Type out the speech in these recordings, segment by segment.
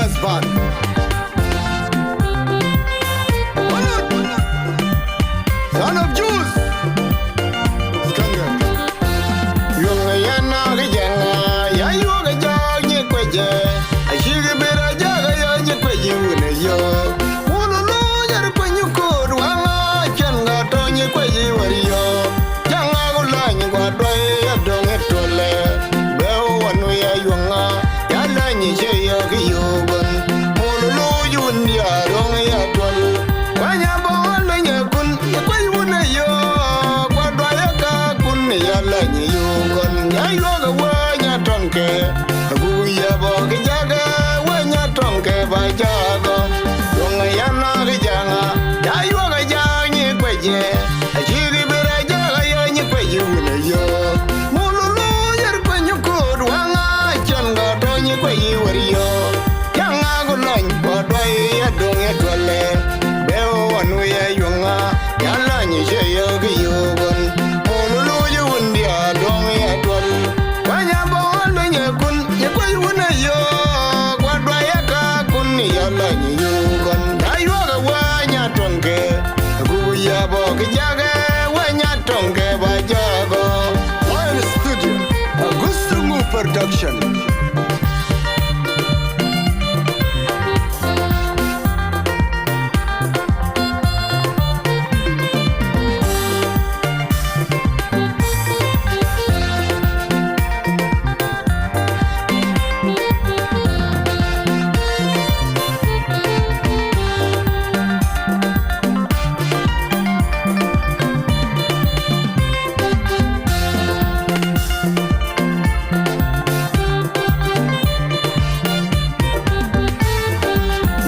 jazz band. Son of Jews. Skanga. Yunga yana gajanga, ya yoga jagi kweje. Ashiri bera jaga ya jikweji une yo. Ululu yar kwenyu kodu wanga, changa tonye kweji wari yo. Janga gulanyi kwa doi ya donge tole. Beo wanu ya yunga, ya lanyi she ya kiyogun. Ululu yundi ya donge ya tole. Kwanya bawalo nyekun, ya kweji une yo. Kwa doi ka kun ya lanyi yugun. Ya yoga wanya tonke. Aguya bogi jaga, wanya tonke ba jago. Yunga yana gijanga, ya yoga janyi kweje. Ashiri bera jaga ya nyi kweji une yo. Mululu yar kwenyu kodu wanga, changa tonyi kweji wari yo. Janga gulany bodwai ya donge twale. Beo wanu ya yunga, ya lanyi she yo kiyogun. Mululu yu undi ya donge ya twale. Wanya bawalo nyekun, ya kweji une yo. Kwadwa ya kakun ya lanyi yugun. Ya yoga wanya tonke, aguya bogi jaga, wanya tonke ba jago. Lion Studio, Agustrumu Production.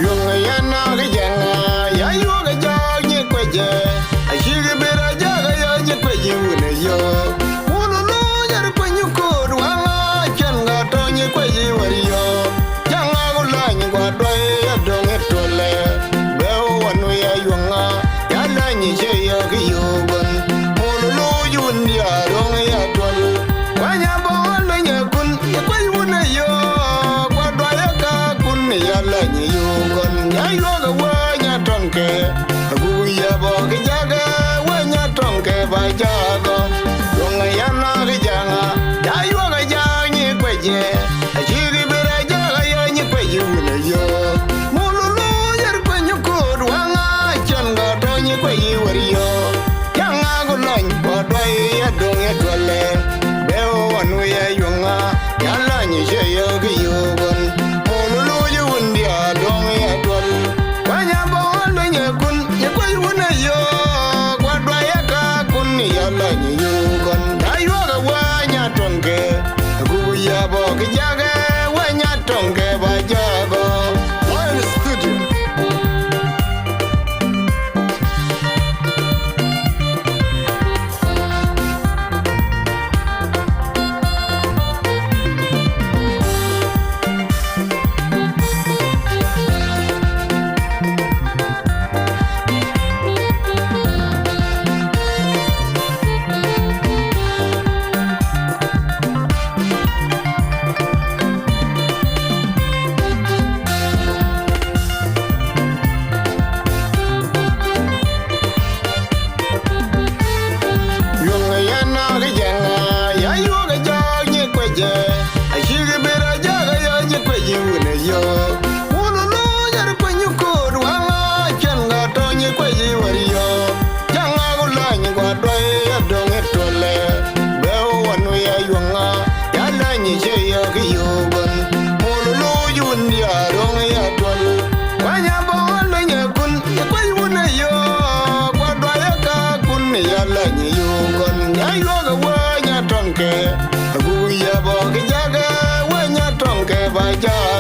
Yunga yana gijanga, ya yoga jagi kweje. Ashiri bera jaga ya jikweji une yo. Ululu yar kwenyu kodu wanga, changa tonyi kweji wari yo. Janga gulanyi kwa doi ya donge tole. Beo wanu ya yunga, ya lanyi she yo kiyogun. Ululu yundi ya donge ya tole. Wanya bawalo nyekun, ya kweji une yo. Kwa doi ya kakun ya lanyi yugun. Ya yoga wanya tonke, aguya bogi jaga, wanya tonke ba jago. Yunga yana gijanga, ya yoga janyi kweje. Ashiri bera jaga ya nyi kweji une yo. Mululu yar kwenyu kodu wanga, changa tonyi kweji wari yo. Janga gulany bodwai ya donge twale. Beo wanu ya yunga, ya lanyi she yo kiyogun. Mululu yu undi ya donge ya twale. Wanya bawalo nyekun, ya kweji une yo. Kwadwa ya kakun ya lanyi yugun. Ya yoga wanya tonke, aguya bogi jaga, wanya tonke ba jago. Lion Studio. Yunga yana gijanga, ya yoga jagi kweje. Ashiri bera jaga ya jikweji une yo. Ululu yar kwenyu kodu wanga, changa tonyi kweji wari yo. Janga gulanyi kwa doi ya donge tole. Beo wanu ya yunga, ya lanyi she yo kiyogun. Ululu yundi ya donge ya tole. Wanya bawalo nyekun, ya kweji une yo. Kwadwa ya kakun ya lanyi yugun. Ya yoga wanya tonke, aguya bogi jaga, wanya tonke ba jago.